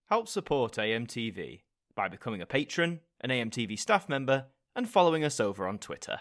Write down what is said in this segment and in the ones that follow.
Help support AMTV by becoming a patron, an AMTV staff member, and following us over on Twitter.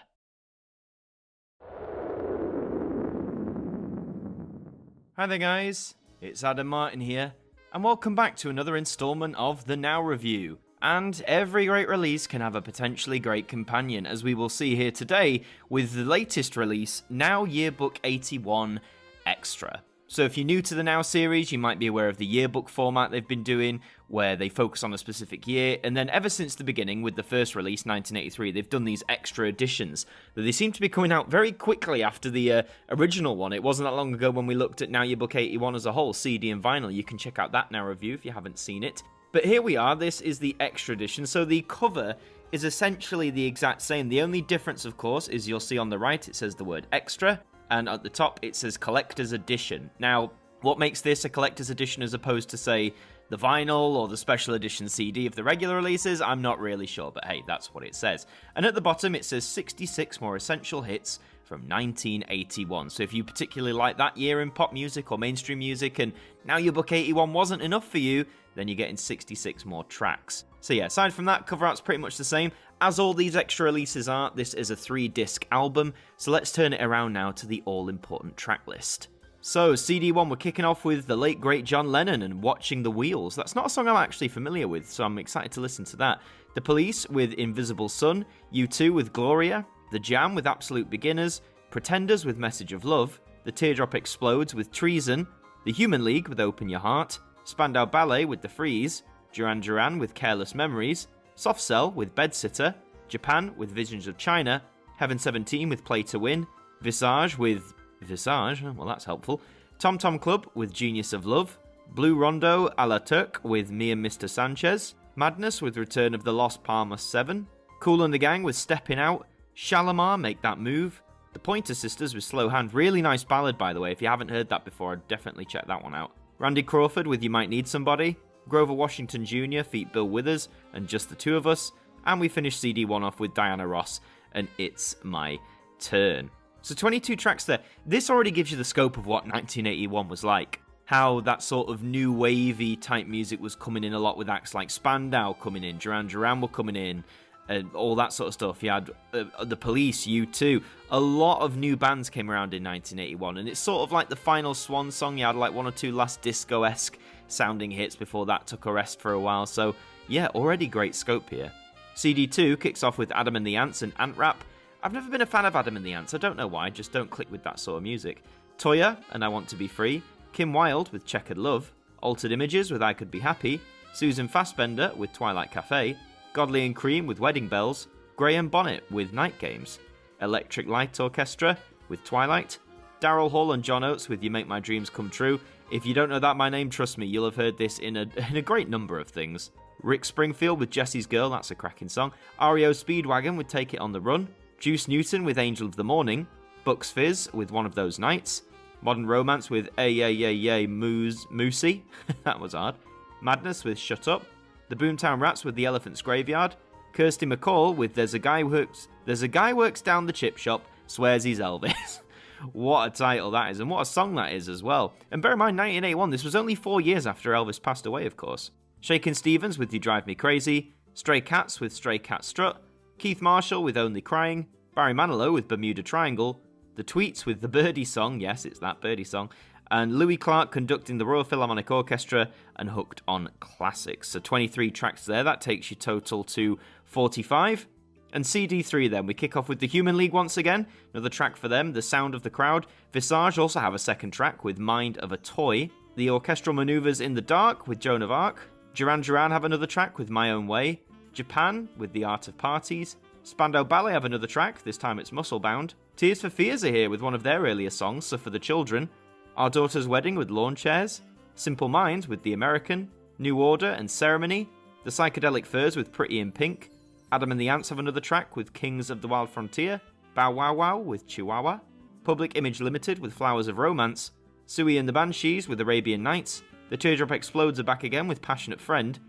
Hi there guys, it's Adam Martin here, and welcome back to another instalment of the Now Review. And every great release can have a potentially great companion, as we will see here today with the latest release, Now Yearbook 81 Extra. So if you're new to the Now series, you might be aware of the yearbook format they've been doing, where they focus on a specific year, and then ever since the beginning, with the first release, 1983, they've done these extra editions. They seem to be coming out very quickly after the original one. It wasn't that long ago when we looked at Now Yearbook 81 as a whole, CD and vinyl. You can check out that Now review if you haven't seen it. But here we are, this is the extra edition, so the cover is essentially the exact same. The only difference, of course, is you'll see on the right it says the word extra, and at the top it says Collector's Edition. Now, what makes this a Collector's Edition as opposed to, say, the vinyl or the special edition CD of the regular releases? I'm not really sure, but hey, that's what it says. And at the bottom it says 66 more essential hits from 1981. So if you particularly like that year in pop music or mainstream music and Now Yearbook 81 wasn't enough for you, then you're getting 66 more tracks. So yeah, aside from that, cover art's pretty much the same. As all these extra releases are, this is a 3-disc album, so let's turn it around now to the all-important track list. So, CD1, we're kicking off with the late great John Lennon and Watching the Wheels. That's not a song I'm actually familiar with, so I'm excited to listen to that. The Police with Invisible Sun, U2 with Gloria, The Jam with Absolute Beginners, Pretenders with Message of Love, The Teardrop Explodes with Treason, The Human League with Open Your Heart, Spandau Ballet with The Freeze, Duran Duran with Careless Memories, Soft Cell with Bedsitter, Japan with Visions of China, Heaven 17 with Play to Win, Visage with Visage, well that's helpful, Tom Tom Club with Genius of Love, Blue Rondo a la Turk with Me and Mr. Sanchez, Madness with Return of the Lost Palmer 7, Kool and the Gang with Stepping Out, Shalimar Make That Move, The Pointer Sisters with Slow Hand, really nice ballad by the way, if you haven't heard that before, I'd definitely check that one out, Randy Crawford with You Might Need Somebody, Grover Washington Jr. feat Bill Withers and Just the Two of Us, and we finish CD1 off with Diana Ross and It's My Turn. So 22 tracks there. This already gives you the scope of what 1981 was like. How that sort of new wavy type music was coming in a lot with acts like Spandau coming in, Duran Duran were coming in, and all that sort of stuff. You had The Police, U2. A lot of new bands came around in 1981, and it's sort of like the final swan song. You had like one or two last disco-esque sounding hits before that took a rest for a while. So yeah, already great scope here. CD2 kicks off with Adam and the Ants and Ant Rap. I've never been a fan of Adam and the Ants. I don't know why, just don't click with that sort of music. Toya and I Want to Be Free. Kim Wilde with Checkered Love. Altered Images with I Could Be Happy. Susan Fassbender with Twilight Cafe. Godley and Cream with Wedding Bells. Graham Bonnet with Night Games. Electric Light Orchestra with Twilight. Daryl Hall and John Oates with You Make My Dreams Come True. If you don't know that by name, trust me, you'll have heard this in a great number of things. Rick Springfield with Jessie's Girl, that's a cracking song. REO Speedwagon with Take It on the Run. Juice Newton with Angel of the Morning. Bucks Fizz with One of Those Nights. Modern Romance with Moosey. That was hard. Madness with Shut Up. The Boomtown Rats with The Elephant's Graveyard. Kirsty MacColl with There's a Guy Works Down the Chip Shop, Swears He's Elvis. What a title that is, and what a song that is as well. And bear in mind, 1981, this was only 4 years after Elvis passed away, of course. Shakin' Stevens with You Drive Me Crazy. Stray Cats with Stray Cat Strut. Keith Marshall with Only Crying. Barry Manilow with Bermuda Triangle. The Tweets with The Birdie Song, yes, it's that Birdie Song. And Louis Clark conducting the Royal Philharmonic Orchestra and Hooked on Classics. So 23 tracks there, that takes you total to 45. And CD3 then, we kick off with The Human League once again, another track for them, The Sound of the Crowd. Visage also have a second track with Mind of a Toy. The Orchestral Maneuvers in the Dark with Joan of Arc. Duran Duran have another track with My Own Way. Japan with The Art of Parties. Spandau Ballet have another track, this time it's Musclebound. Tears for Fears are here with one of their earlier songs, So for the Children. Our Daughter's Wedding with Lawn Chairs. Simple Minds with The American. New Order and Ceremony. The Psychedelic Furs with Pretty in Pink. Adam and the Ants have another track with Kings of the Wild Frontier. Bow Wow Wow with Chihuahua. Public Image Limited with Flowers of Romance. Suey and the Banshees with Arabian Nights. The Teardrop Explodes are back again with Passionate Friend.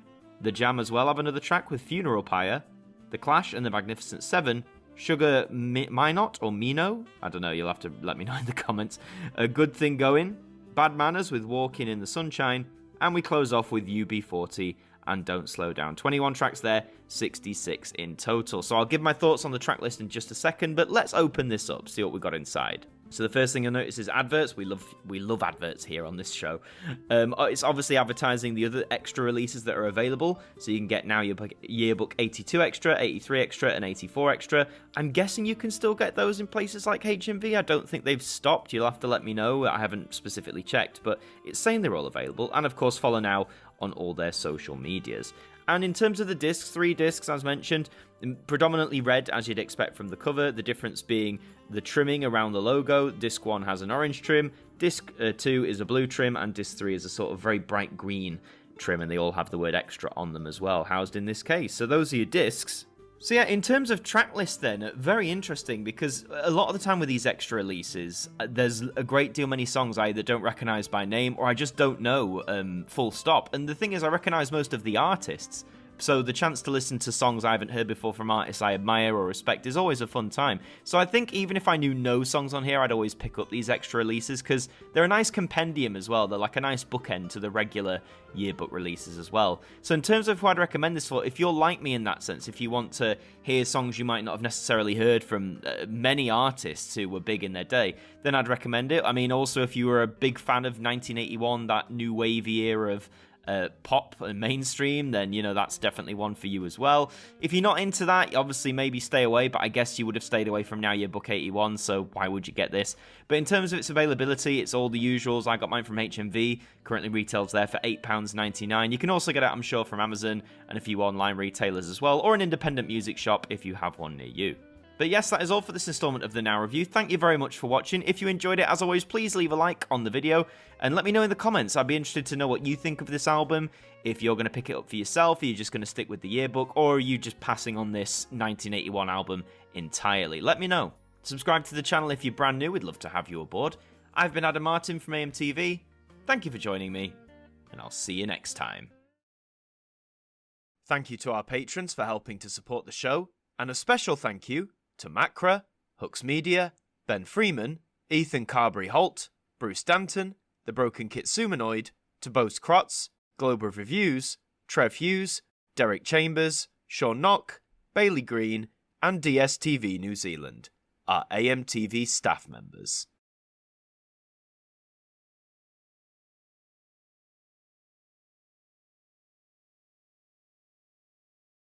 The Jam as well have another track with Funeral Pyre. The Clash and the Magnificent Seven. Sugar Minot or Mino? I don't know, you'll have to let me know in the comments. A Good Thing Going. Bad Manners with Walking in the Sunshine. and we close off with UB40 and Don't Slow Down. 21 tracks there, 66 in total. So I'll give my thoughts on the track list in just a second, but let's open this up, see what we got inside. So the first thing you'll notice is adverts. We love adverts here on this show. It's obviously advertising the other extra releases that are available. So you can get now your Yearbook 82 extra, 83 extra, and 84 extra. I'm guessing you can still get those in places like HMV. I don't think they've stopped. You'll have to let me know. I haven't specifically checked, but it's saying they're all available. And of course, follow now on all their social medias. And in terms of the discs, 3 discs as mentioned, predominantly red as you'd expect from the cover, the difference being the trimming around the logo. Disc 1 has an orange trim, disc 2 is a blue trim, and disc 3 is a sort of very bright green trim, and they all have the word extra on them as well, housed in this case. So those are your discs. So yeah, in terms of track list then, very interesting, because a lot of the time with these extra releases, there's a great deal many songs I either don't recognise by name or I just don't know, full stop. And the thing is, I recognise most of the artists, so the chance to listen to songs I haven't heard before from artists I admire or respect is always a fun time. So I think even if I knew no songs on here, I'd always pick up these extra releases, because they're a nice compendium as well. They're like a nice bookend to the regular yearbook releases as well. So in terms of who I'd recommend this for, if you're like me in that sense, if you want to hear songs you might not have necessarily heard from many artists who were big in their day, then I'd recommend it. I mean, also if you were a big fan of 1981, that new wavy era of pop and mainstream, then that's definitely one for you as well. If you're not into that, obviously maybe stay away, but I guess you would have stayed away from Now Yearbook 81, so why would you get this? But in terms of its availability, it's all the usuals. I got mine from HMV, currently retails there for £8.99. You can also get it, I'm sure, from Amazon and a few online retailers as well, or an independent music shop if you have one near you. But yes, that is all for this installment of the Now Review. Thank you very much for watching. If you enjoyed it, as always, please leave a like on the video and let me know in the comments. I'd be interested to know what you think of this album. If you're going to pick it up for yourself, are you just going to stick with the yearbook, or are you just passing on this 1981 album entirely? Let me know. Subscribe to the channel if you're brand new. We'd love to have you aboard. I've been Adam Martin from AMTV. Thank you for joining me, and I'll see you next time. Thank you to our patrons for helping to support the show, and a special thank you to Macra, Hooks Media, Ben Freeman, Ethan Carberry-Holt, Bruce Danton, The Broken Kitsumanoid, To Boast Krotz, Globe of Reviews, Trev Hughes, Derek Chambers, Sean Knock, Bailey Green, and DSTV New Zealand, our AMTV staff members.